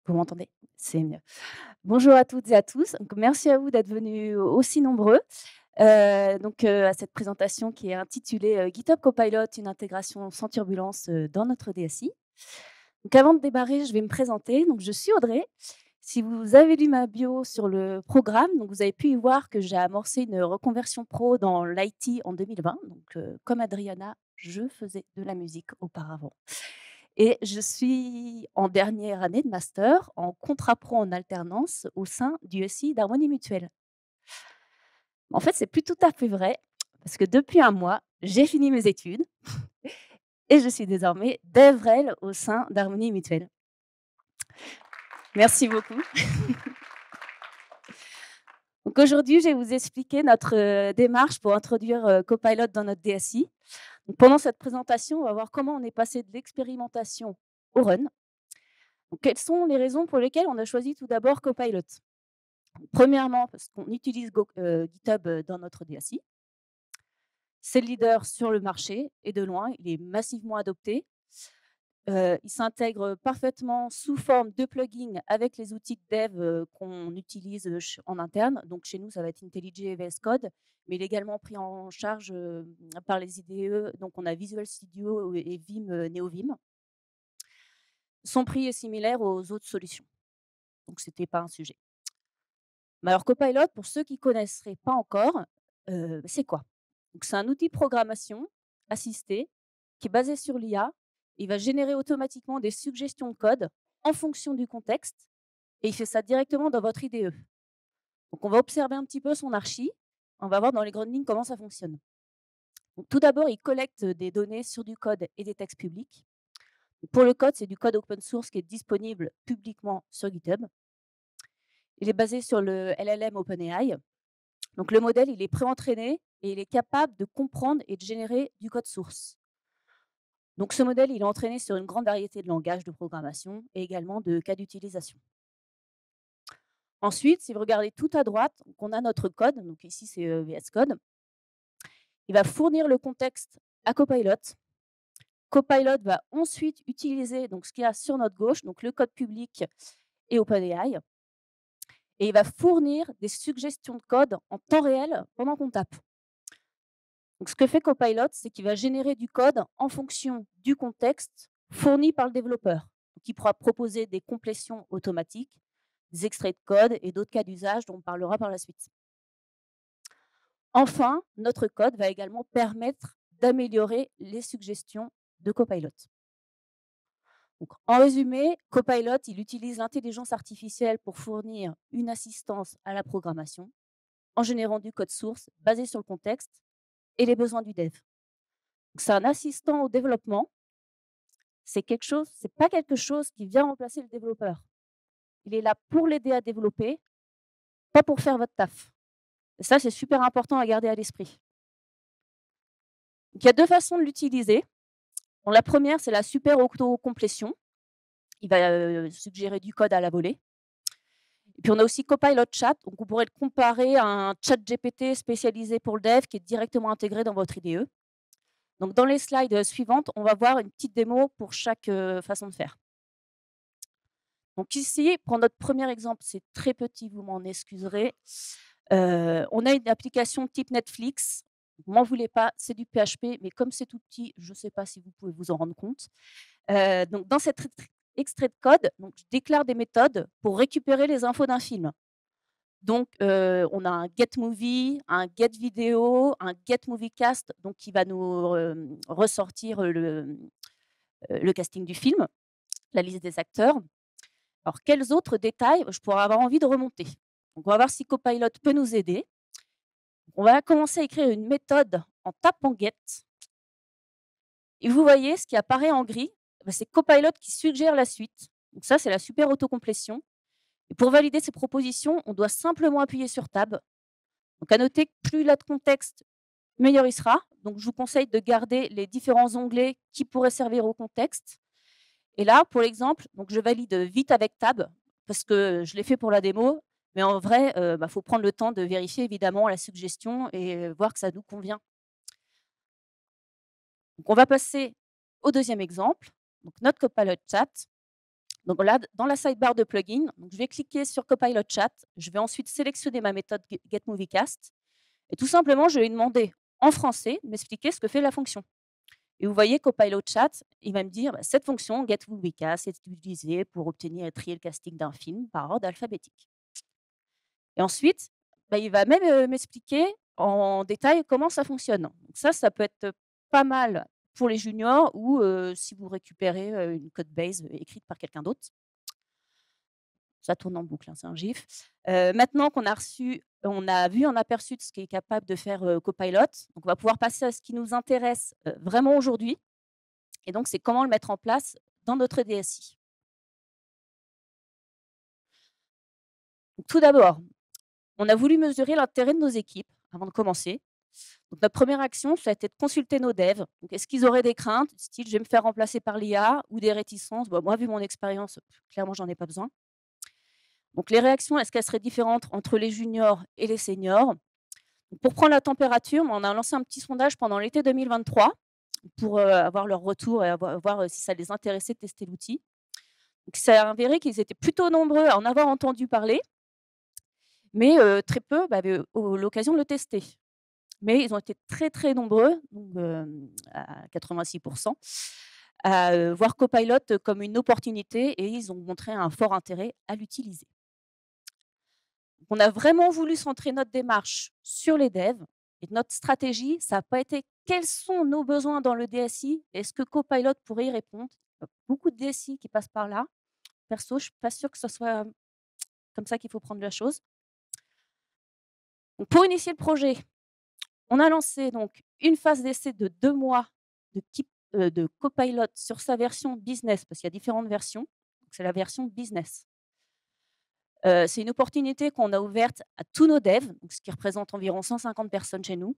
Vous m'entendez? C'est mieux. Bonjour à toutes et à tous. Donc merci à vous d'être venus aussi nombreux, à cette présentation qui est intitulée, GitHub Copilot, une intégration sans turbulence, dans notre DSI. Donc avant de démarrer, je vais me présenter. Donc je suis Audrey. Si vous avez lu ma bio sur le programme, donc vous avez pu y voir que j'ai amorcé une reconversion pro dans l'IT en 2020. Donc comme Adriana, je faisais de la musique auparavant. Et je suis en dernière année de master en contrat pro en alternance au sein du SI d'Harmonie Mutuelle. En fait, c'est plus tout à fait vrai parce que depuis un mois, j'ai fini mes études et je suis désormais DevRel au sein d'Harmonie Mutuelle. Merci beaucoup. Donc aujourd'hui, je vais vous expliquer notre démarche pour introduire Copilot dans notre DSI. Donc pendant cette présentation, on va voir comment on est passé de l'expérimentation au run. Donc, quelles sont les raisons pour lesquelles on a choisi tout d'abord Copilot? Premièrement, parce qu'on utilise GitHub dans notre DSI. C'est le leader sur le marché et de loin, il est massivement adopté. Il s'intègre parfaitement sous forme de plugin avec les outils de dev qu'on utilise en interne. Donc chez nous, ça va être IntelliJ et VS Code, mais il est également pris en charge par les IDE. Donc on a Visual Studio et Vim, NeoVim. Son prix est similaire aux autres solutions. Donc ce n'était pas un sujet. Mais alors Copilot, pour ceux qui ne connaisseraient pas encore, c'est quoi? Donc c'est un outil de programmation assisté qui est basé sur l'IA. Il va générer automatiquement des suggestions de code en fonction du contexte et il fait ça directement dans votre IDE. Donc on va observer un petit peu son archi. On va voir dans les grandes lignes comment ça fonctionne. Donc, tout d'abord, il collecte des données sur du code et des textes publics. Donc, pour le code, c'est du code open source qui est disponible publiquement sur GitHub. Il est basé sur le LLM OpenAI. Donc le modèle, il est pré-entraîné et il est capable de comprendre et de générer du code source. Donc ce modèle, il est entraîné sur une grande variété de langages de programmation et également de cas d'utilisation. Ensuite, si vous regardez tout à droite, on a notre code. Donc ici, c'est VS Code. Il va fournir le contexte à Copilot. Copilot va ensuite utiliser donc, ce qu'il y a sur notre gauche, donc le code public et OpenAI. Et il va fournir des suggestions de code en temps réel pendant qu'on tape. Donc, ce que fait Copilot, c'est qu'il va générer du code en fonction du contexte fourni par le développeur. Donc, il pourra proposer des complétions automatiques, des extraits de code et d'autres cas d'usage dont on parlera par la suite. Enfin, notre code va également permettre d'améliorer les suggestions de Copilot. Donc, en résumé, Copilot, il utilise l'intelligence artificielle pour fournir une assistance à la programmation en générant du code source basé sur le contexte et les besoins du dev. C'est un assistant au développement. C'est pas quelque chose qui vient remplacer le développeur. Il est là pour l'aider à développer, pas pour faire votre taf. Et ça, c'est super important à garder à l'esprit. Il y a deux façons de l'utiliser. Bon, la première, c'est la super auto-complétion. Il va suggérer du code à la volée. Et puis, on a aussi Copilot Chat. Donc, on pourrait le comparer à un chat GPT spécialisé pour le dev qui est directement intégré dans votre IDE. Donc, dans les slides suivantes, on va voir une petite démo pour chaque façon de faire. Donc ici, pour notre premier exemple, c'est très petit, vous m'en excuserez. On a une application type Netflix. M'en voulez pas, c'est du PHP, mais comme c'est tout petit, je ne sais pas si vous pouvez vous en rendre compte. Donc dans cet extrait de code, donc, je déclare des méthodes pour récupérer les infos d'un film. Donc, on a un getMovie, un getVideo, un getMovieCast, donc qui va nous ressortir le casting du film, la liste des acteurs. Alors, quels autres détails je pourrais avoir envie de remonter? Donc, on va voir si Copilot peut nous aider. On va commencer à écrire une méthode en tapant get. Et vous voyez, ce qui apparaît en gris, c'est Copilot qui suggère la suite. Donc ça, c'est la super autocomplétion. Et pour valider ces propositions, on doit simplement appuyer sur Tab. Donc à noter que plus il a de contexte, meilleur il sera. Donc je vous conseille de garder les différents onglets qui pourraient servir au contexte. Et là, pour l'exemple, donc je valide vite avec Tab parce que je l'ai fait pour la démo, mais en vrai, faut prendre le temps de vérifier évidemment la suggestion et voir que ça nous convient. Donc on va passer au deuxième exemple, donc notre Copilot Chat. Donc là, dans la sidebar de plugin, donc je vais cliquer sur Copilot Chat. Je vais ensuite sélectionner ma méthode GetMovieCast et tout simplement, je vais lui demander en français de m'expliquer ce que fait la fonction. Et vous voyez Copilot Chat, il va me dire: «Bah, cette fonction GetMovieCast est utilisée pour obtenir et trier le casting d'un film par ordre alphabétique». Et ensuite, il va même, m'expliquer en détail comment ça fonctionne. Donc ça peut être pas mal pour les juniors ou si vous récupérez, une code base écrite par quelqu'un d'autre. Ça tourne en boucle, hein, c'est un GIF. Maintenant qu'on a on a vu un aperçu de ce qu'est capable de faire, Copilot, donc on va pouvoir passer à ce qui nous intéresse, vraiment aujourd'hui et donc c'est comment le mettre en place dans notre DSI. Donc tout d'abord, on a voulu mesurer l'intérêt de nos équipes avant de commencer. Donc notre première action, ça a été de consulter nos devs. Donc est-ce qu'ils auraient des craintes, style: «Je vais me faire remplacer par l'IA» ou des réticences? Bah, moi, vu mon expérience, clairement, j'en ai pas besoin. Donc les réactions, est-ce qu'elles seraient différentes entre les juniors et les seniors? Donc pour prendre la température, on a lancé un petit sondage pendant l'été 2023 pour, avoir leur retour et voir, si ça les intéressait de tester l'outil. Donc ça a avéré qu'ils étaient plutôt nombreux à en avoir entendu parler, mais très peu, avaient l'occasion de le tester. Mais ils ont été très, très nombreux, donc à 86 à, voir Copilot comme une opportunité et ils ont montré un fort intérêt à l'utiliser. On a vraiment voulu centrer notre démarche sur les devs et notre stratégie, ça n'a pas été: «Quels sont nos besoins dans le DSI? Est-ce que Copilot pourrait y répondre?» Beaucoup de DSI qui passent par là. Perso, je suis pas sûre que ce soit comme ça qu'il faut prendre la chose. Donc pour initier le projet, on a lancé donc une phase d'essai de 2 mois de Copilot sur sa version business, parce qu'il y a différentes versions. Donc c'est la version business. C'est une opportunité qu'on a ouverte à tous nos devs, donc ce qui représente environ 150 personnes chez nous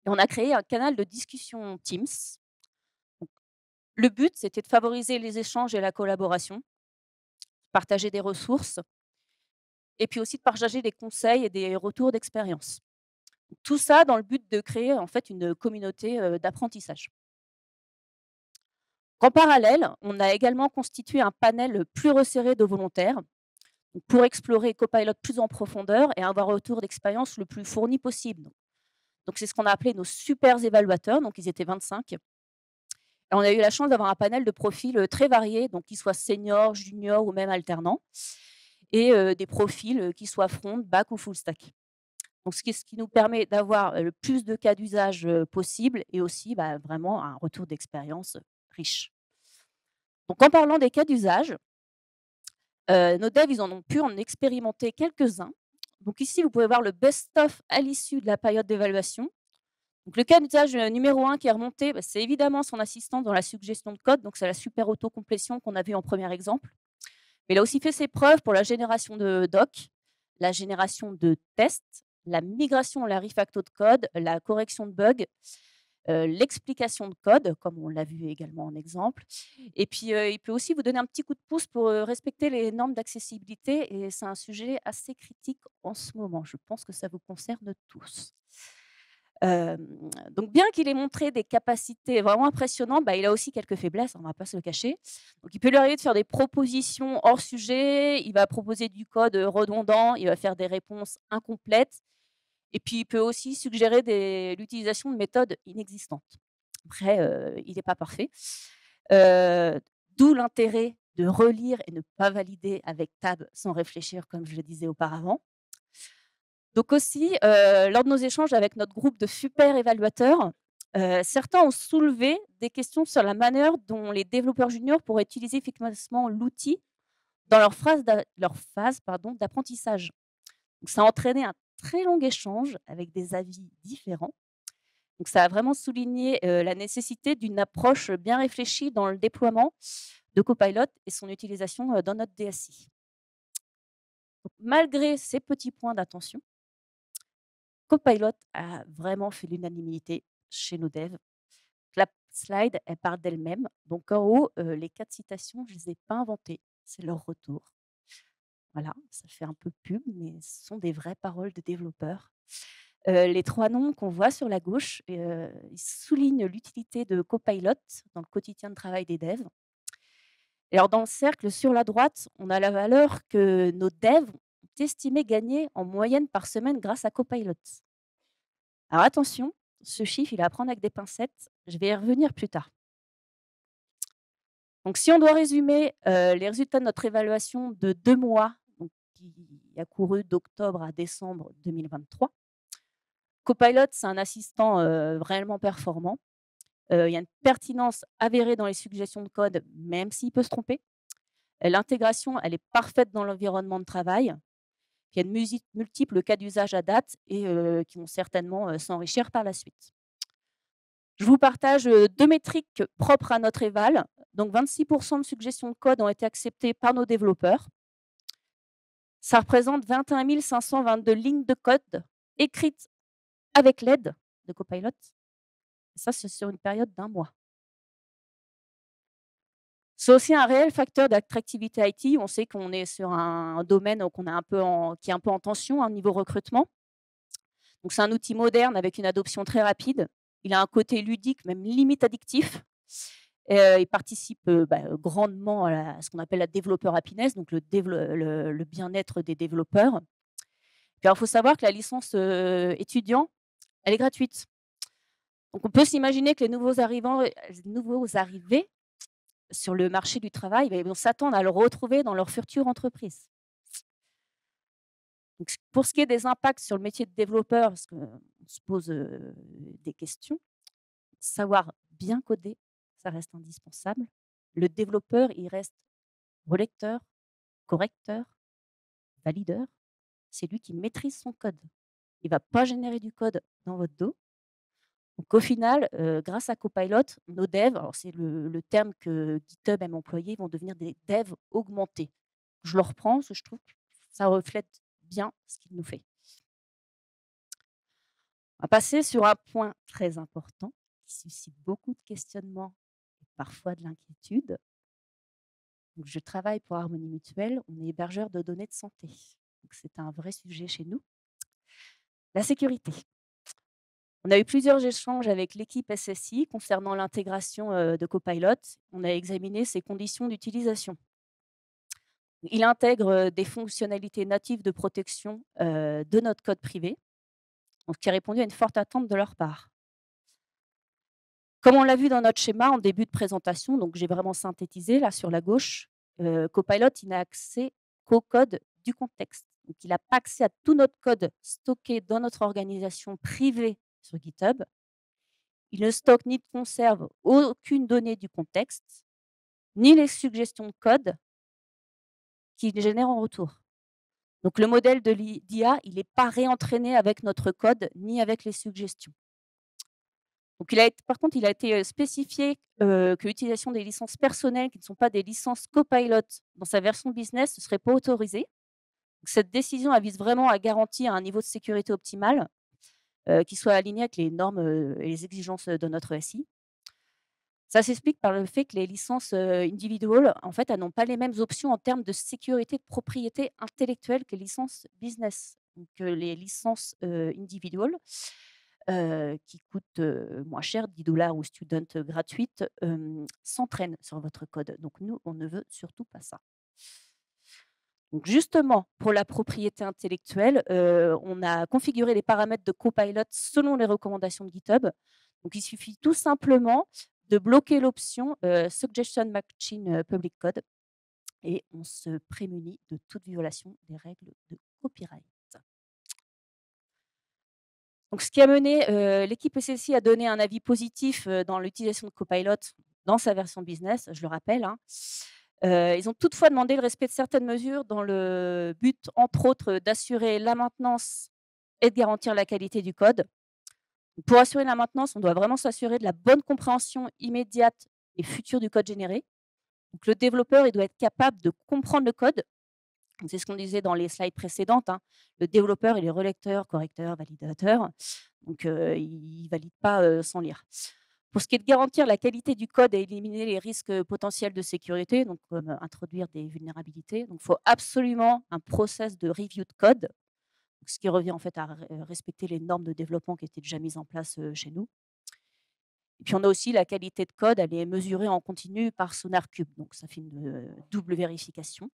et on a créé un canal de discussion Teams. Donc le but, c'était de favoriser les échanges et la collaboration, partager des ressources et puis aussi de partager des conseils et des retours d'expérience. Tout ça dans le but de créer en fait une communauté, d'apprentissage. En parallèle, on a également constitué un panel plus resserré de volontaires pour explorer Copilot plus en profondeur et avoir un retour d'expérience le plus fourni possible. Donc c'est ce qu'on a appelé nos super évaluateurs, donc ils étaient 25. Et on a eu la chance d'avoir un panel de profils, très variés, donc qu'ils soient seniors, juniors ou même alternants et des profils, qui soient front, back ou full stack. Donc ce qui nous permet d'avoir, le plus de cas d'usage, possible et aussi, vraiment un retour d'expérience, riche. Donc en parlant des cas d'usage, nos devs, ils en ont pu en expérimenter quelques-uns. Donc ici, vous pouvez voir le best-of à l'issue de la période d'évaluation. Donc le cas d'usage, numéro 1 qui est remonté, c'est évidemment son assistante dans la suggestion de code, donc c'est la super autocomplétion qu'on a vue en premier exemple. Mais il a aussi fait ses preuves pour la génération de doc, la génération de tests, la migration, la refacto de code, la correction de bugs, l'explication de code, comme on l'a vu également en exemple. Et puis, il peut aussi vous donner un petit coup de pouce pour, respecter les normes d'accessibilité et c'est un sujet assez critique en ce moment. Je pense que ça vous concerne tous. Donc bien qu'il ait montré des capacités vraiment impressionnantes, il a aussi quelques faiblesses, on ne va pas se le cacher. Donc il peut lui arriver de faire des propositions hors sujet, il va proposer du code, redondant, il va faire des réponses incomplètes et puis il peut aussi suggérer l'utilisation de méthodes inexistantes. Après, il n'est pas parfait. Heu, D'où l'intérêt de relire et ne pas valider avec Tab sans réfléchir comme je le disais auparavant. Donc aussi, lors de nos échanges avec notre groupe de super évaluateurs, certains ont soulevé des questions sur la manière dont les développeurs juniors pourraient utiliser efficacement l'outil dans leur phase, d'apprentissage. Donc ça a entraîné un très long échange avec des avis différents. Donc ça a vraiment souligné, la nécessité d'une approche bien réfléchie dans le déploiement de Copilot et son utilisation, dans notre DSI. Donc malgré ces petits points d'attention, Copilot a vraiment fait l'unanimité chez nos devs. La slide, elle parle d'elle-même. Donc en haut, les 4 citations, je ne les ai pas inventées, c'est leur retour. Voilà, ça fait un peu pub, mais ce sont des vraies paroles de développeurs. Les 3 noms qu'on voit sur la gauche, ils soulignent l'utilité de Copilot dans le quotidien de travail des devs. Et alors dans le cercle sur la droite, on a la valeur que nos devs ont estimé gagner en moyenne par semaine grâce à Copilot. Alors attention, ce chiffre, il est à prendre avec des pincettes, je vais y revenir plus tard. Donc si on doit résumer, les résultats de notre évaluation de 2 mois, donc qui a couru d'octobre à décembre 2023, Copilot, c'est un assistant, réellement performant. Il y a une pertinence avérée dans les suggestions de code, même s'il peut se tromper. L'intégration, elle est parfaite dans l'environnement de travail. Il y a de multiples cas d'usage à date et qui vont certainement, s'enrichir par la suite. Je vous partage, 2 métriques propres à notre éval. Donc 26 de suggestions de code ont été acceptées par nos développeurs. Ça représente 21 522 lignes de code écrites avec l'aide de Copilot. Et ça, c'est sur une période d'1 mois. C'est aussi un réel facteur d'attractivité IT. On sait qu'on est sur un domaine qui est un peu en tension, niveau recrutement. Donc c'est un outil moderne avec une adoption très rapide. Il a un côté ludique, même limite addictif. Il participe, grandement à ce qu'on appelle la développeur happiness, donc le bien-être des développeurs. Puis alors, il faut savoir que la licence, étudiant, elle est gratuite. Donc on peut s'imaginer que les nouveaux arrivés sur le marché du travail, ils vont s'attendre à le retrouver dans leur future entreprise. Donc pour ce qui est des impacts sur le métier de développeur, parce qu'on se pose, des questions, savoir bien coder, ça reste indispensable. Le développeur, il reste relecteur, correcteur, valideur. C'est lui qui maîtrise son code. Il ne va pas générer du code dans votre dos. Donc au final, grâce à Copilot, nos devs, alors c'est le terme que GitHub aime employer, vont devenir des devs augmentés. Je le reprends parce que je trouve que ça reflète bien ce qu'il nous fait. On va passer sur un point très important qui suscite beaucoup de questionnements et parfois de l'inquiétude. Donc je travaille pour Harmonie Mutuelle, on est hébergeur de données de santé. Donc c'est un vrai sujet chez nous. La sécurité. On a eu plusieurs échanges avec l'équipe SSI concernant l'intégration, de Copilot. On a examiné ses conditions d'utilisation. Il intègre, des fonctionnalités natives de protection, de notre code privé, donc qui a répondu à une forte attente de leur part. Comme on l'a vu dans notre schéma en début de présentation, donc j'ai vraiment synthétisé là sur la gauche, Copilot, il n'a accès qu'au code du contexte. Donc il n'a pas accès à tout notre code stocké dans notre organisation privée sur GitHub. Il ne stocke ni ne conserve aucune donnée du contexte, ni les suggestions de code qu'il génère en retour. Donc le modèle de d'IA, il n'est pas réentraîné avec notre code, ni avec les suggestions. Donc par contre, il a été spécifié que l'utilisation des licences personnelles qui ne sont pas des licences Copilot dans sa version business ne serait pas autorisée. Donc cette décision, elle vise vraiment à garantir un niveau de sécurité optimal qui soit aligné avec les normes et les exigences de notre SI. Ça s'explique par le fait que les licences individuelles, en fait, elles n'ont pas les mêmes options en termes de sécurité de propriété intellectuelle que les licences business. Donc les licences individuelles qui coûtent moins cher, 10 ou student gratuite, s'entraînent sur votre code. Donc nous, on ne veut surtout pas ça. Donc justement, pour la propriété intellectuelle, on a configuré les paramètres de Copilot selon les recommandations de GitHub. Donc il suffit tout simplement de bloquer l'option Suggestion Matching Public Code et on se prémunit de toute violation des règles de copyright. Donc ce qui a mené l'équipe SSI à donner un avis positif dans l'utilisation de Copilot dans sa version business, je le rappelle, hein. Ils ont toutefois demandé le respect de certaines mesures dans le but, entre autres, d'assurer la maintenance et de garantir la qualité du code. Pour assurer la maintenance, on doit vraiment s'assurer de la bonne compréhension immédiate et future du code généré. Donc le développeur, il doit être capable de comprendre le code C'est ce qu'on disait dans les slides précédentes, hein. Le développeur, il est relecteur, correcteur, validateur, donc il valide pas, sans lire. Pour ce qui est de garantir la qualité du code et éliminer les risques, potentiels de sécurité, donc comme, introduire des vulnérabilités, donc il faut absolument un process de review de code, ce qui revient en fait à respecter les normes de développement qui étaient déjà mises en place, chez nous. Et puis on a aussi la qualité de code, elle est mesurée en continu par SonarCube, donc ça fait une, double vérification.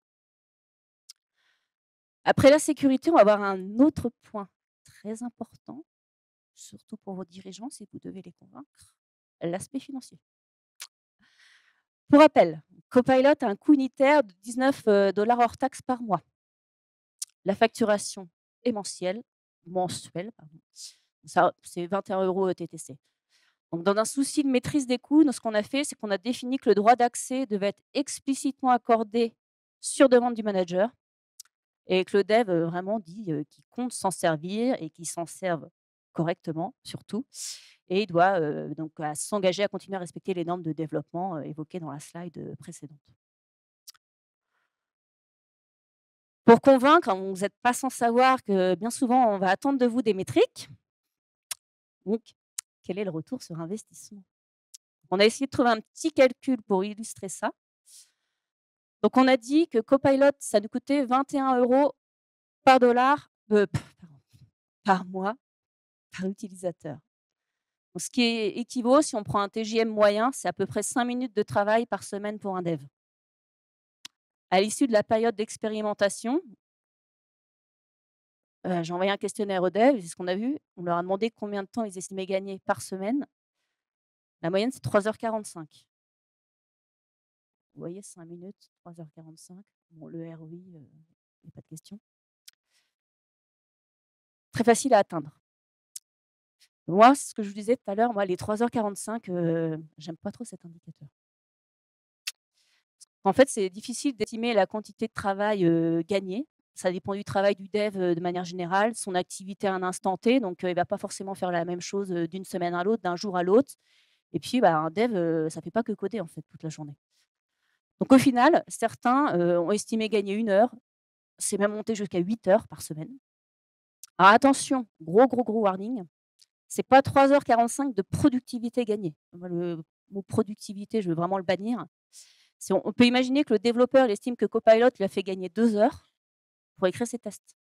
Après la sécurité, on va voir un autre point très important, surtout pour vos dirigeants si vous devez les convaincre, l'aspect financier. Pour rappel, Copilot a un coût unitaire de 19 hors taxes par mois. La facturation est mensuelle pardon. Ça, c'est 21 € TTC. Donc dans un souci de maîtrise des coûts, nous ce qu'on a fait, c'est qu'on a défini que le droit d'accès devait être explicitement accordé sur demande du manager et que le dev, vraiment dit, qu'il compte s'en servir et qu'il s'en serve correctement surtout et il doit, donc s'engager à continuer à respecter les normes de développement, évoquées dans la slide, précédente. Pour convaincre, hein, vous n'êtes pas sans savoir que bien souvent on va attendre de vous des métriques. Donc quel est le retour sur investissement? On a essayé de trouver un petit calcul pour illustrer ça. Donc on a dit que Copilot, ça nous coûtait 21 € par dollar, pardon, par mois, par utilisateur. Donc ce qui équivaut, si on prend un TJM moyen, c'est à peu près 5 minutes de travail par semaine pour un dev. À l'issue de la période d'expérimentation, j'ai envoyé un questionnaire aux devs, c'est ce qu'on a vu. On leur a demandé combien de temps ils estimaient gagner par semaine. La moyenne, c'est 3h45. Vous voyez, 5 minutes, 3h45. Bon, le ROI, il n'y a pas de question. Très facile à atteindre. Moi, ce que je vous disais tout à l'heure, moi, les 3h45, j'aime pas trop cet indicateur. En fait, c'est difficile d'estimer la quantité de travail, gagné. Ça dépend du travail du dev, de manière générale, son activité à un instant T, donc il va pas forcément faire la même chose, d'une semaine à l'autre, d'un jour à l'autre et puis, bah, un dev, ça fait pas que coder, en fait, toute la journée. Donc au final, certains, ont estimé gagner 1 heure, c'est même monté jusqu'à 8 heures par semaine. Alors attention, gros warning, c'est pas 3h45 de productivité gagnée. Moi, le mot productivité, je veux vraiment le bannir. On peut imaginer que le développeur, il estime que Copilot lui a fait gagner 2 heures pour écrire ses tests.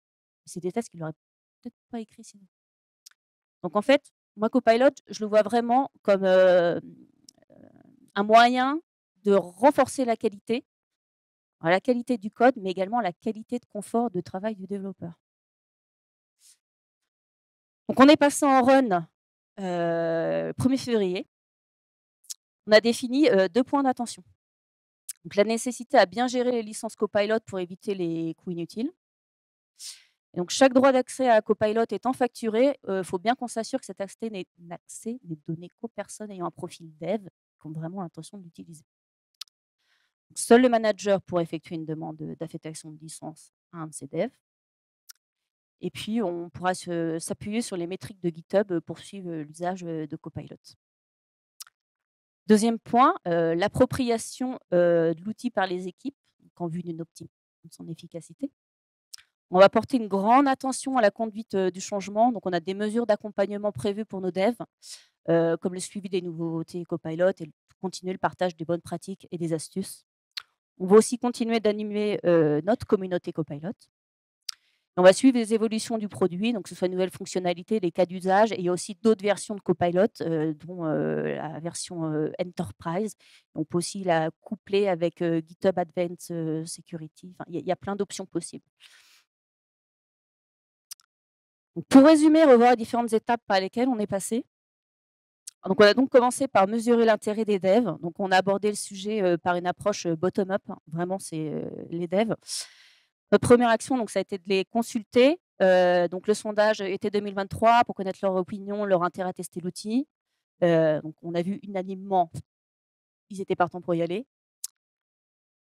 C'est des tests qu'il aurait peut-être pas écrits sinon. Donc en fait, moi Copilot, je le vois vraiment comme, un moyen de renforcer la qualité du code, mais également la qualité de confort de travail du développeur. Donc on est passé en run, 1er février. On a défini, 2 points d'attention. Donc la nécessité à bien gérer les licences Copilot pour éviter les coûts inutiles. Et donc chaque droit d'accès à Copilot étant facturé, faut bien qu'on s'assure que cet accès n'est donné qu'aux personnes ayant un profil dev, qui ont vraiment l'intention de l'utiliser. Seul le manager pourra effectuer une demande, d'affectation de licence à un de ses devs. Et puis on pourra s'appuyer sur les métriques de GitHub, pour suivre, l'usage, de Copilot. Deuxième point, l'appropriation, de l'outil par les équipes, donc en vue d'une optimisation de son efficacité. On va porter une grande attention à la conduite, du changement, donc on a des mesures d'accompagnement prévues pour nos devs, comme le suivi des nouveautés Copilot et continuer le partage des bonnes pratiques et des astuces. On va aussi continuer d'animer, notre communauté Copilot. On va suivre les évolutions du produit, donc que ce soit de nouvelles fonctionnalités, les cas d'usage et il y a aussi d'autres versions de Copilot, dont, la version, Enterprise. On peut aussi la coupler avec, GitHub Advanced Security. Enfin, il y a plein d'options possibles. Donc pour résumer, revoir les différentes étapes par lesquelles on est passé. Donc on a donc commencé par mesurer l'intérêt des devs. Donc on a abordé le sujet, par une approche, bottom-up. Vraiment, c'est, les devs. Notre première action, donc ça a été de les consulter. Donc le sondage été 2023 pour connaître leur opinion, leur intérêt à tester l'outil. Donc on a vu unanimement, ils étaient partants pour y aller.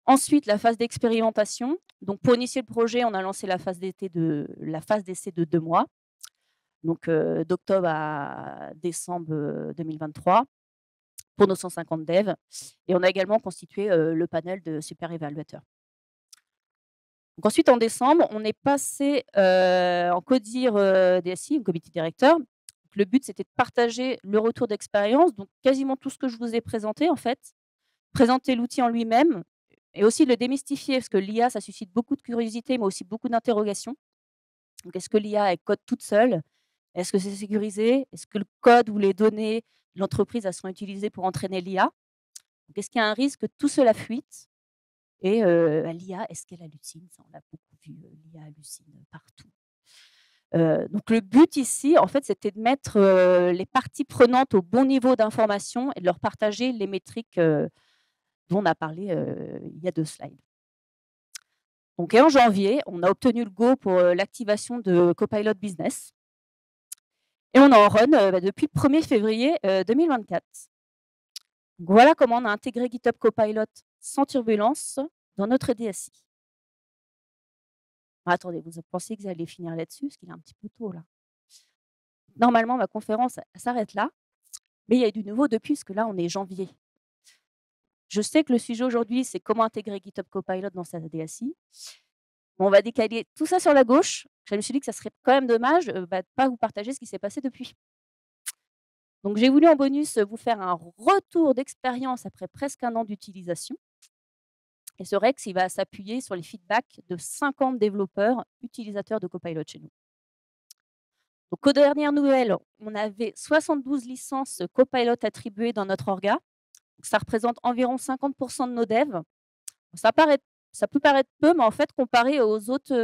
Ensuite, la phase d'expérimentation. Donc pour initier le projet, on a lancé la phase d'essai de 2 mois. Donc d'octobre à décembre, 2023 pour nos 150 devs et on a également constitué, le panel de super évaluateurs. Donc ensuite, en décembre, on est passé, en CODIR, DSI, comité directeur. Donc le but, c'était de partager le retour d'expérience, donc quasiment tout ce que je vous ai présenté, en fait. Présenter l'outil en lui-même et aussi de le démystifier parce que l'IA, ça suscite beaucoup de curiosité, mais aussi beaucoup d'interrogations. Donc est-ce que l'IA, elle code toute seule? Est-ce que c'est sécurisé? Est-ce que le code ou les données de l'entreprise, elles sont utilisées pour entraîner l'IA? Donc est-ce qu'il y a un risque que tout cela fuite? Et l'IA, est-ce qu'elle hallucine? Ça, on l'a beaucoup vu, l'IA hallucine partout. Donc le but ici, en fait, c'était de mettre, les parties prenantes au bon niveau d'information et de leur partager les métriques, dont on a parlé, il y a 2 slides. Donc et en janvier, on a obtenu le go pour, l'activation de Copilot Business et on est en run, depuis le 1er février, 2024. Donc voilà comment on a intégré GitHub Copilot sans turbulence dans notre DSI. Ah, attendez, vous pensez que j'allais finir là-dessus? Parce qu'il est un petit peu tôt là. Normalement, ma conférence, elle s'arrête là, mais il y a du nouveau depuis, parce que là, on est janvier. Je sais que le sujet aujourd'hui, c'est comment intégrer GitHub Copilot dans sa DSI. On va décaler tout ça sur la gauche. Je me suis dit que ça serait quand même dommage, de pas vous partager ce qui s'est passé depuis. Donc j'ai voulu en bonus, vous faire un retour d'expérience après presque 1 an d'utilisation et ce Rex, il va s'appuyer sur les feedbacks de 50 développeurs utilisateurs de Copilot chez nous. Donc aux dernières nouvelles, on avait 72 licences Copilot attribuées dans notre orga. Donc ça représente environ 50 de nos devs. Ça peut paraître peu, mais en fait, comparé aux autres,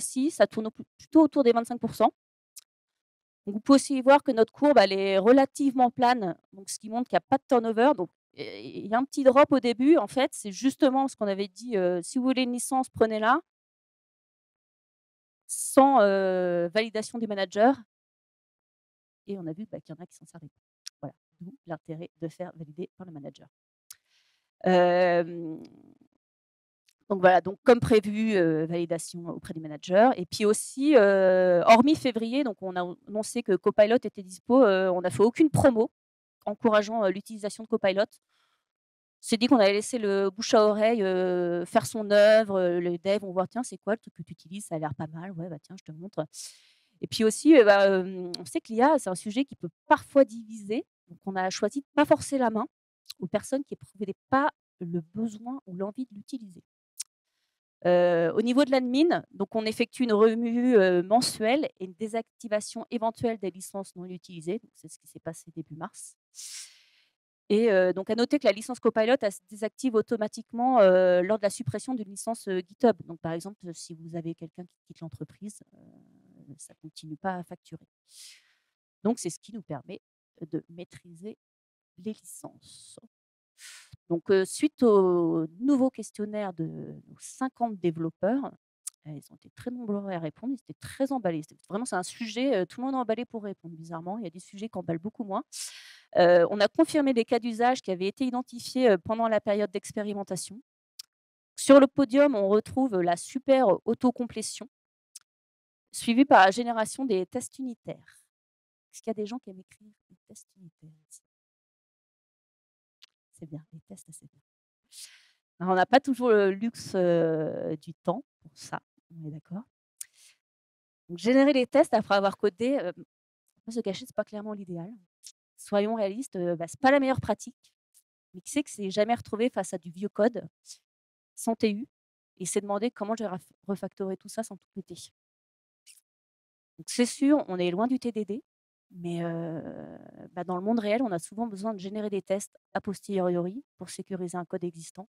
SI, ça tourne plutôt autour des 25. Donc vous pouvez aussi voir que notre courbe, elle est relativement plane, donc ce qui montre qu'il n'y a pas de turnover. Donc il y a un petit drop au début, en fait, c'est justement ce qu'on avait dit, si vous voulez une licence, prenez-la sans, validation du manager et on a vu, qu'il y en a qui s'en servaient pas. Voilà, d'où l'intérêt de faire valider par le manager. Hem Donc voilà, donc comme prévu, validation auprès du manager et puis aussi, hormis février, donc on a annoncé que Copilot était dispo, on n'a fait aucune promo encourageant, l'utilisation de Copilot. On s'est dit qu'on allait laisser le bouche à oreille, faire son œuvre, les devs vont voir: «Tiens, c'est quoi le truc que tu utilises? Ça a l'air pas mal. Ouais, bah, tiens, je te montre» et puis aussi, on sait que l'IA, c'est un sujet qui peut parfois diviser, donc on a choisi de pas forcer la main aux personnes qui éprouvaient pas le besoin ou l'envie de l'utiliser. Au niveau de l'admin, donc on effectue une revue, mensuelle et une désactivation éventuelle des licences non utilisées. Donc c'est ce qui s'est passé début mars et donc à noter que la licence Copilot, elle se désactive automatiquement, lors de la suppression d'une licence, GitHub. Donc par exemple, si vous avez quelqu'un qui quitte l'entreprise, ça ne continue pas à facturer. Donc c'est ce qui nous permet de maîtriser les licences. Donc, suite au nouveau questionnaire de nos 50 développeurs, ils ont été très nombreux à répondre, ils étaient très emballés. C'est un sujet, tout le monde est emballé pour répondre bizarrement. Il y a des sujets qui emballent beaucoup moins. On a confirmé des cas d'usage qui avaient été identifiés, pendant la période d'expérimentation. Sur le podium, on retrouve la super autocomplétion, suivie par la génération des tests unitaires. Est-ce qu'il y a des gens qui aiment écrire des tests unitaires ici? C'est bien, les tests, c'est bien. Alors, on n'a pas toujours le luxe, du temps pour ça, on est d'accord? Donc générer les tests après avoir codé, faut pas se cacher, c'est pas clairement l'idéal. Soyons réalistes, c'est pas la meilleure pratique, mais qui sait que c'est jamais retrouvé face à du vieux code, sans TU et s'est demandé comment je vais refactorer tout ça sans tout péter. Donc c'est sûr, on est loin du TDD, mais dans le monde réel, on a souvent besoin de générer des tests a posteriori pour sécuriser un code existant.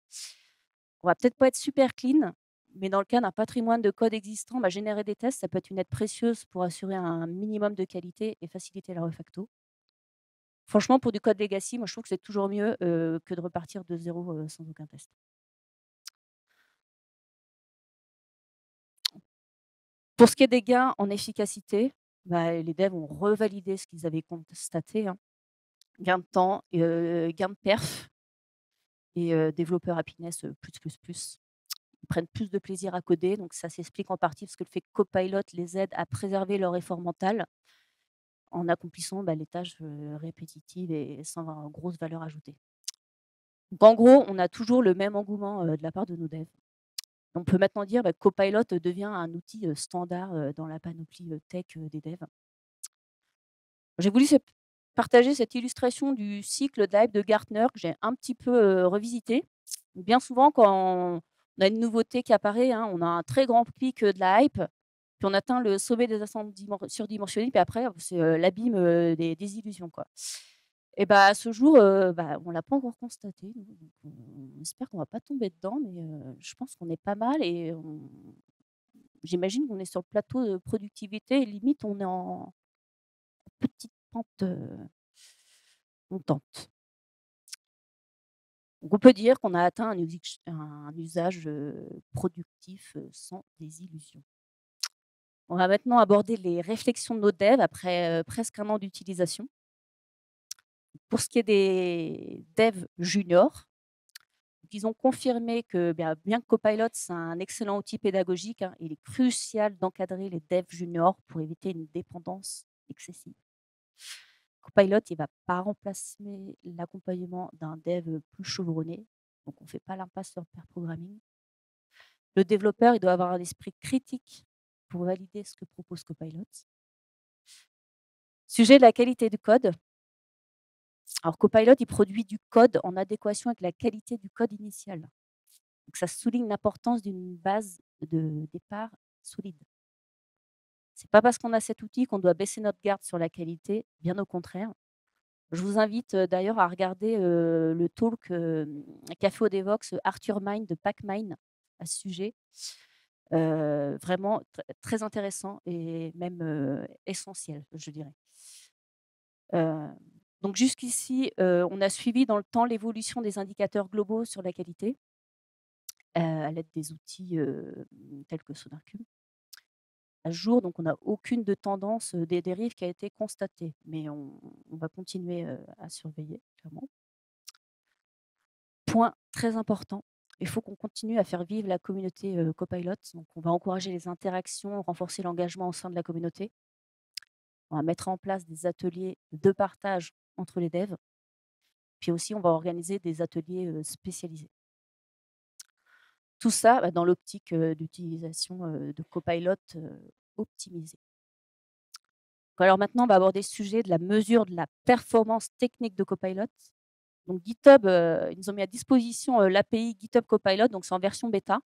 On va peut-être pas être super clean, mais dans le cas d'un patrimoine de code existant, générer des tests, ça peut être une aide précieuse pour assurer un minimum de qualité et faciliter la refacto. Franchement, pour du code legacy, moi, je trouve que c'est toujours mieux, que de repartir de zéro, sans aucun test. Pour ce qui est des gains en efficacité, les devs ont revalidé ce qu'ils avaient constaté, hein. Gain de temps, gain de perf et développeur happiness, plus. Ils prennent plus de plaisir à coder, donc ça s'explique en partie parce que le fait que Copilot les aide à préserver leur effort mental en accomplissant, les tâches, répétitives et sans avoir grosse valeur ajoutée. Donc en gros, on a toujours le même engouement, de la part de nos devs. On peut maintenant dire, bah, Copilot devient un outil, standard, dans la panoplie, tech, des devs. J'ai voulu partager cette illustration du cycle de hype de Gartner que j'ai un petit peu, revisité. Bien souvent, quand on a une nouveauté qui apparaît, hein, on a un très grand pic, de la hype, puis on atteint le sommet des attentes surdimensionnées, puis après, c'est, l'abîme, des illusions, quoi. Et bah, à ce jour, bah, on l'a pas encore constaté, nous, donc on espère qu'on va pas tomber dedans, mais je pense qu'on est pas mal et j'imagine qu'on est sur le plateau de productivité et limite on est en petite pente, montante. Donc on peut dire qu'on a atteint un usage, productif, sans désillusion. On va maintenant aborder les réflexions de nos devs après, presque un an d'utilisation. Pour ce qui est des devs juniors, donc ils ont confirmé que, bien que Copilot, c'est un excellent outil pédagogique, hein, il est crucial d'encadrer les devs juniors pour éviter une dépendance excessive. Copilot, il va pas remplacer l'accompagnement d'un dev, plus chevronné, donc on ne fait pas l'impasse sur le pair programming. Le développeur, il doit avoir un esprit critique pour valider ce que propose Copilot. Sujet de la qualité du code. Alors Copilot, il produit du code en adéquation avec la qualité du code initial. Donc ça souligne l'importance d'une base de départ solide. C'est pas parce qu'on a cet outil qu'on doit baisser notre garde sur la qualité, bien au contraire. Je vous invite, d'ailleurs à regarder, le talk, qu'a fait au Devox Arthur Mine de PackMine à ce sujet. Vraiment très intéressant et même, essentiel, je dirais. Heu, donc jusqu'ici, on a suivi dans le temps l'évolution des indicateurs globaux sur la qualité, à l'aide des outils, tels que SonarQube. À ce jour, donc on n'a aucune de tendance, des dérives qui a été constatée, mais on va continuer, à surveiller clairement. Point très important, il faut qu'on continue à faire vivre la communauté, Copilot, donc on va encourager les interactions, renforcer l'engagement au sein de la communauté. On va mettre en place des ateliers de partage entre les devs, puis aussi on va organiser des ateliers, spécialisés. Tout ça, dans l'optique, d'utilisation, de Copilot, optimisée. Alors maintenant, on va aborder le sujet de la mesure de la performance technique de Copilot. Donc GitHub, ils nous ont mis à disposition, l'API GitHub Copilot, donc c'est en version bêta.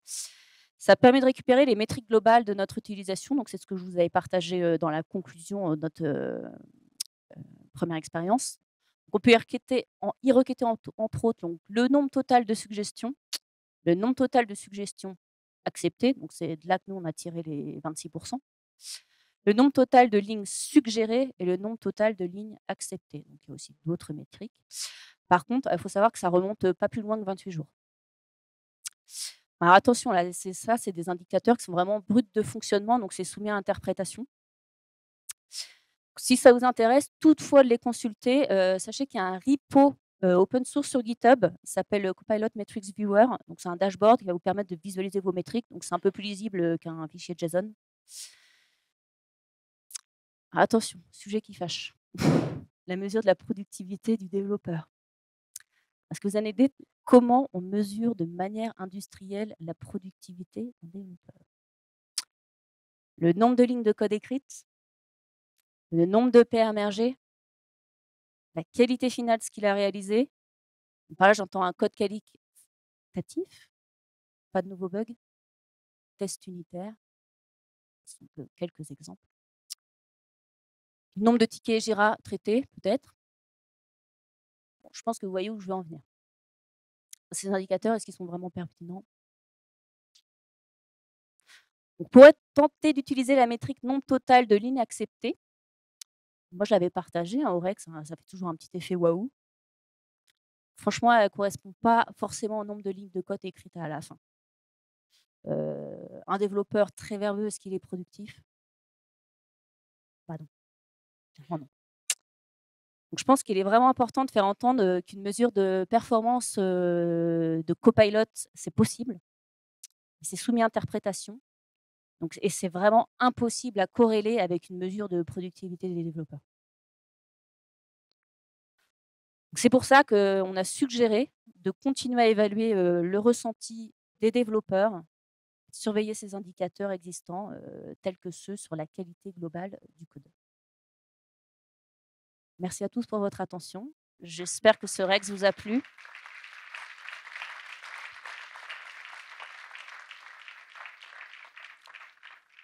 Ça permet de récupérer les métriques globales de notre utilisation, donc c'est ce que je vous avais partagé, dans la conclusion, de notre, 1re expérience. Donc on peut y requêter entre autres donc le nombre total de suggestions, le nombre total de suggestions acceptées, donc c'est de là que nous on a tiré les 26, le nombre total de lignes suggérées et le nombre total de lignes acceptées. Donc il y a aussi d'autres métriques. Par contre, il faut savoir que ça remonte, pas plus loin que 28 jours. Alors attention là, c'est des indicateurs qui sont vraiment bruts de fonctionnement, donc c'est soumis à interprétation. Si ça vous intéresse toutefois de les consulter, sachez qu'il y a un repo, open source sur GitHub, il s'appelle, Copilot Metrics Viewer. Donc c'est un dashboard qui va vous permettre de visualiser vos métriques, donc c'est un peu plus lisible, qu'un fichier JSON. Attention, sujet qui fâche. La mesure de la productivité du développeur. Est-ce que vous avez une idée comment on mesure de manière industrielle la productivité d'un développeur? Le nombre de lignes de code écrites, le nombre de d'EPR émergés, la qualité finale de ce qu'il a réalisé. Par là, j'entends un code qualitatif, pas de nouveaux bugs, test unitaire, ce sont que quelques exemples. Le nombre de tickets Jira traités, peut-être. Bon, je pense que vous voyez où je veux en venir. Ces indicateurs, est-ce qu'ils sont vraiment pertinents? Donc pour être tenté d'utiliser la métrique nombre total de lignes acceptées, moi je l'avais partagée, hein, au Rex, hein, ça fait toujours un petit effet waouh. Franchement, elle ne correspond pas forcément au nombre de lignes de code écrites à la fin. Un développeur très verbeux, est-ce qu'il est productif? Bah non, clairement non. Donc je pense qu'il est vraiment important de faire entendre, qu'une mesure de performance, de Copilot, c'est possible. C'est soumis à interprétation. Donc et c'est vraiment impossible à corréler avec une mesure de productivité des développeurs. Donc c'est pour ça qu'on a suggéré de continuer à évaluer, le ressenti des développeurs surveiller ces indicateurs existants, tels que ceux sur la qualité globale du code. Merci à tous pour votre attention. J'espère que ce Rex vous a plu.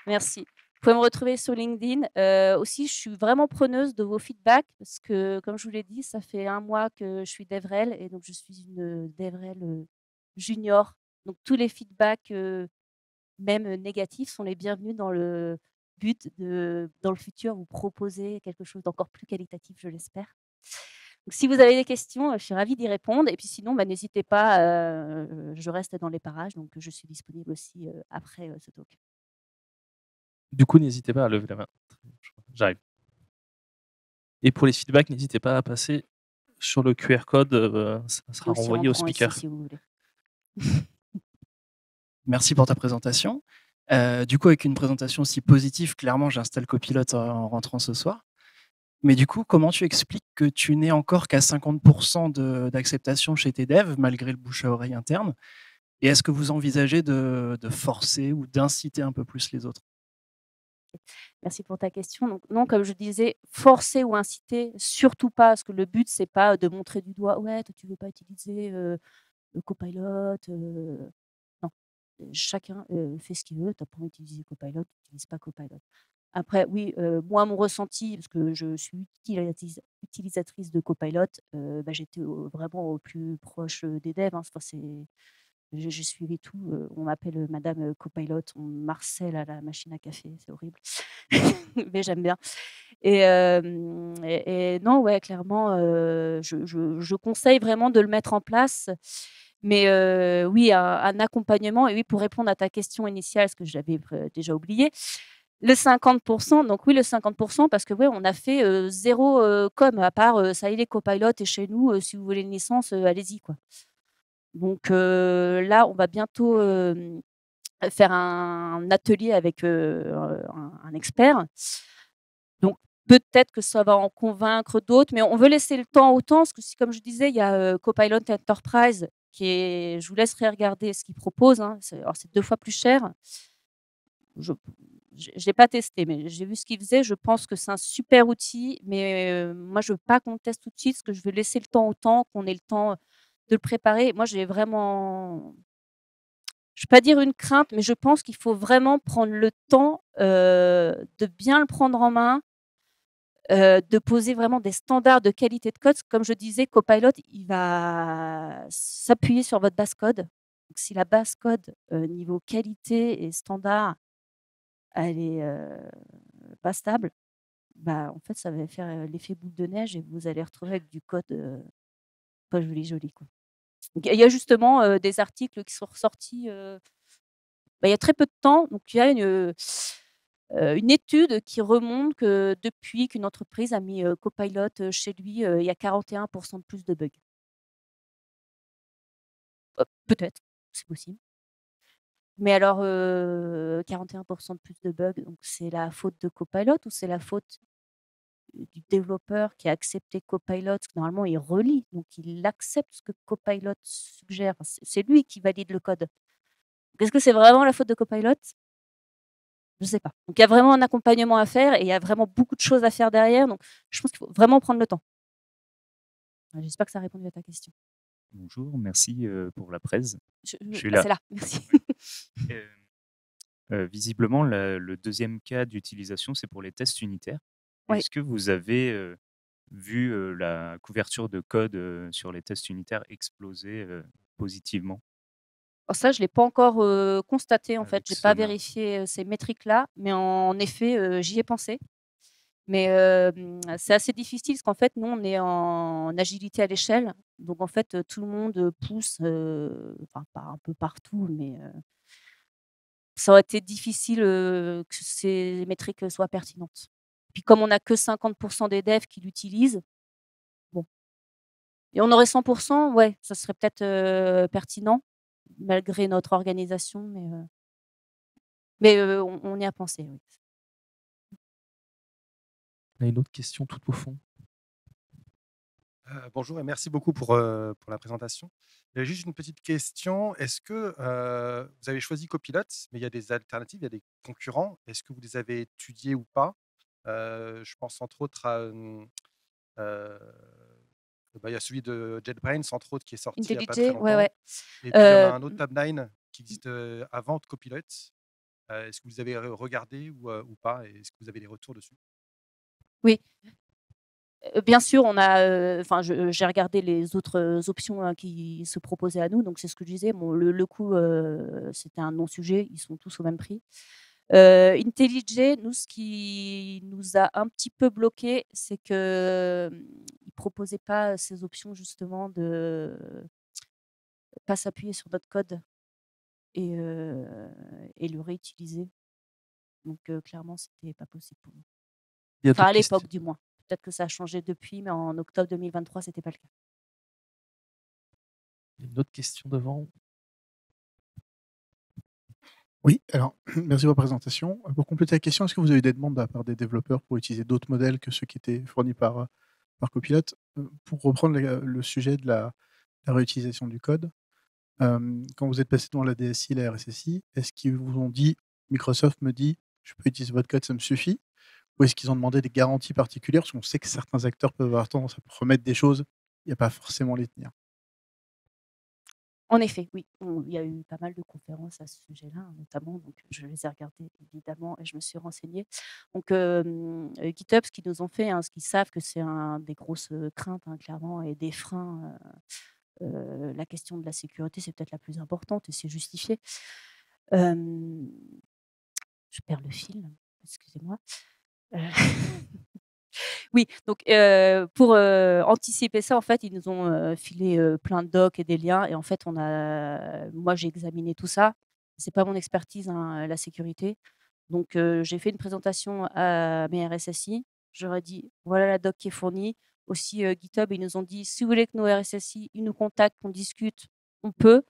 Merci. Vous pouvez me retrouver sur LinkedIn. Aussi, je suis vraiment preneuse de vos feedbacks parce que, comme je vous l'ai dit, ça fait 1 mois que je suis DevRel et donc je suis une DevRel, junior. Donc tous les feedbacks, même négatifs, sont les bienvenus dans le but de, dans le futur, vous proposer quelque chose d'encore plus qualitatif, je l'espère. Donc si vous avez des questions, je suis ravie d'y répondre et puis sinon, bah, n'hésitez pas, je reste dans les parages, donc je suis disponible aussi, après, ce talk. Du coup, n'hésitez pas à lever la main. J'arrive. Et pour les feedbacks, n'hésitez pas à passer sur le QR code, ça sera Aussi renvoyé au rentrant ici, speaker. si vous voulez. Merci pour ta présentation. Du coup, avec une présentation aussi positive, clairement, j'installe Copilot en rentrant ce soir. Mais du coup, comment tu expliques que tu n'es encore qu'à 50% d'acceptation chez tes devs, malgré le bouche à oreille interne? Et est-ce que vous envisagez de forcer ou d'inciter un peu plus les autres? Merci pour ta question. Donc non, comme je disais, forcer ou inciter, surtout pas, parce que le but, c'est pas de montrer du doigt: «Ouais, toi, tu veux pas utiliser, le Copilot, non. Chacun, fait ce qu'il veut. Tu as pas envie d'utiliser Copilot, tu utilises pas Copilot. Après oui, moi, mon ressenti, parce que je suis utilisatrice de Copilot, bah, j'étais vraiment au plus proche, des devs, hein. Enfin, j'ai suivi tout, on m'appelle, madame, Copilot, on me harcèle à la machine à café, c'est horrible. Mais j'aime bien et non, ouais, clairement, je conseille vraiment de le mettre en place. Mais oui, un accompagnement et oui, pour répondre à ta question initiale, ce que j'avais déjà oublié, le 50, donc oui, le 50 parce que, ouais, on a fait, 0, com à part, ça y est, les copilotes et chez nous, si vous voulez une licence, allez-y, quoi. Donc là, on va bientôt, faire un atelier avec, un expert. Donc peut-être que ça va en convaincre d'autres, mais on veut laisser le temps au temps parce que si comme je disais, il y a, Copilot Enterprise qui est je vous laisserai regarder ce qu'ils proposent, hein. C'est 2 fois plus cher. Je l'ai pas testé, mais j'ai vu ce qu'ils faisaient. Je pense que c'est un super outil, mais moi je veux pas qu'on le teste tout de suite parce que je veux laisser le temps au temps, qu'on ait le temps, de le préparer. Moi j'ai vraiment je vais pas dire une crainte, mais je pense qu'il faut vraiment prendre le temps, de bien le prendre en main, de poser vraiment des standards de qualité de code. Comme je disais, Copilot, il va s'appuyer sur votre base code. Donc si la base code, niveau qualité et standard, elle est, pas stable, bah, en fait, ça va faire, l'effet boule de neige et vous allez retrouver avec du code, pas joli joli, quoi. Donc il y a justement, des articles qui sont ressortis, bah, il y a très peu de temps, donc il y a une étude qui remonte que depuis qu'une entreprise a mis, Copilot, chez lui, il y a 41 de plus de bugs. Peut-être, c'est possible. Mais alors, 41 de plus de bugs, donc c'est la faute de Copilot ou c'est la faute du développeur qui a accepté Copilot? Parce que normalement il relit, donc il accepte ce que Copilot suggère. Enfin, c'est lui qui valide le code. Est-ce que c'est vraiment la faute de Copilot? Je sais pas. Donc il y a vraiment un accompagnement à faire et il y a vraiment beaucoup de choses à faire derrière, donc je pense qu'il faut vraiment prendre le temps. J'espère que ça a répondu à ta question. Bonjour, merci, pour la presse. Je suis Ah, là. c'est là, merci. Visiblement, le deuxième cas d'utilisation, c'est pour les tests unitaires. Oui. Est-ce que vous avez, vu, la couverture de code, sur les tests unitaires exploser, positivement? Alors ça, je l'ai pas encore, constaté en fait, Avec j'ai pas Sonar? vérifié, ces métriques-là, mais en effet, j'y ai pensé. Mais c'est assez difficile parce qu'en fait, nous, on est en agilité à l'échelle. Donc en fait, tout le monde, pousse, enfin pas un peu partout, mais ça aurait été difficile, que ces métriques, soient pertinentes. Puis comme on a que 50 des devs qui l'utilisent, bon et on aurait 100 ouais, ça serait peut-être, pertinent malgré notre organisation, mais on y a pensé, oui. On a une autre question tout au fond. Bonjour et merci beaucoup pour la présentation. J'avais juste une petite question. Est-ce que vous avez choisi Copilot, mais il y a des alternatives, il y a des concurrents. Est-ce que vous les avez étudiés ou pas? Je pense entre autres à, heu, bah, il y a celui de JetBrains, entre autres, qui est sorti il n'y a pas très IntelliJ, ouais, ouais. longtemps. Et puis il y en a un autre, Mmh, Tabnine, qui existe avant Copilot. Est-ce que vous avez regardé ou pas? Et est-ce que vous avez des retours dessus? oui. Bien sûr, on a, enfin, j'ai regardé les autres, options, hein, qui se proposaient à nous, donc c'est ce que je disais. Bon, le coût, c'était un non-sujet, ils sont tous au même prix. IntelliJ, nous, ce qui nous a un petit peu bloqué, c'est que, ils proposaient pas ces options justement de pas s'appuyer sur notre code et heu et le réutiliser. Donc clairement, c'était pas possible pour nous. Il y a Enfin, à d'autres questions. l'époque du moins. Peut-être que ça a changé depuis, mais en octobre 2023, c'était pas le cas. Il y a une autre question devant. Oui, alors merci pour la présentation. Pour compléter la question, est-ce que vous avez des demandes de la part des développeurs pour utiliser d'autres modèles que ceux qui étaient fournis par Copilot? Pour reprendre le sujet de la réutilisation du code, quand vous êtes passé devant la DSI et la RSSI, est-ce qu'ils vous ont dit: «Microsoft me dit: "Je peux utiliser votre code, ça me suffit"» ou est-ce qu'ils ont demandé des garanties particulières? Parce qu'on sait que certains acteurs peuvent avoir tendance à promettre des choses et à pas forcément les tenir. En effet, oui, il y a eu pas mal de conférences à ce sujet-là, hein, notamment, donc je les ai regardées évidemment et je me suis renseignée. Donc GitHub, ce qu'ils nous ont fait, hein, ce qu'ils savent que c'est un des grosses, craintes, hein, clairement et des freins, la question de la sécurité, c'est peut-être la plus importante et c'est justifié. Hem, je perds le fil, excusez-moi. Heu Oui, donc pour, anticiper ça, en fait, ils nous ont, filé, plein de docs et des liens et en fait, moi, j'ai examiné tout ça. C'est pas mon expertise, hein, la sécurité. Donc j'ai fait une présentation à mes RSSI. Je leur ai dit: «Voilà la doc qui est fournie». Aussi, GitHub, ils nous ont dit: «Si vous voulez que nos RSSI, ils nous contactent, qu'on discute, on peut».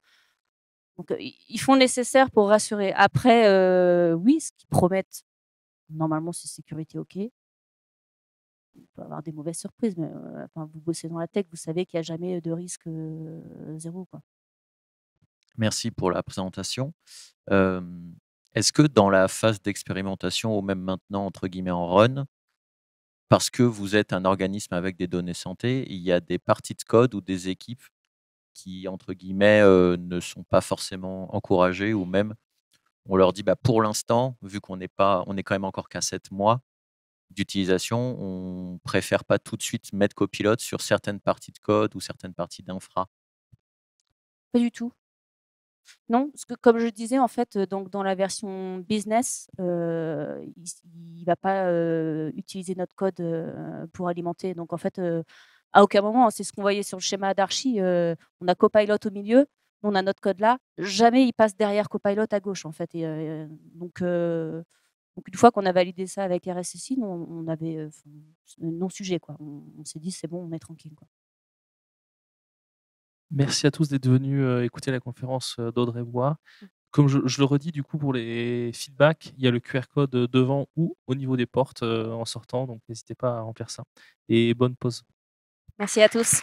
Donc ils font le nécessaire pour rassurer. Après, oui, ce qu'ils promettent, normalement, c'est sécurité OK. On peut avoir des mauvaises surprises, mais enfin, vous bossez dans la tech, vous savez qu'il y a jamais de risque, 0, quoi. Merci pour la présentation. Hem, Est-ce que dans la phase d'expérimentation ou même maintenant entre guillemets «en run», parce que vous êtes un organisme avec des données santé, il y a des parties de code ou des équipes qui entre guillemets, ne sont pas forcément encouragées ou même on leur dit: «Bah, pour l'instant, vu on est quand même encore qu'à 7 mois d'utilisation, on préfère pas tout de suite mettre copilote sur certaines parties de code ou certaines parties d'infra». Pas du tout. Non, parce que comme je disais, en fait, donc dans la version business, il va pas, utiliser notre code, pour alimenter. Donc en fait, à aucun moment, hein, c'est ce qu'on voyait sur le schéma d'archi, on a Copilot au milieu, on a notre code là. Jamais il passe derrière Copilot à gauche, en fait et donc une fois qu'on a validé ça avec RSSI, nous on avait, enfin, non sujet, quoi. On s'est dit: «C'est bon, on est tranquille, quoi». Merci à tous d'être venus, écouter la conférence, d'Audrey Bois. Comme je le redis, du coup, pour les feedbacks, il y a le QR code, devant ou au niveau des portes, en sortant, donc n'hésitez pas à remplir ça et bonne pause. Merci à tous.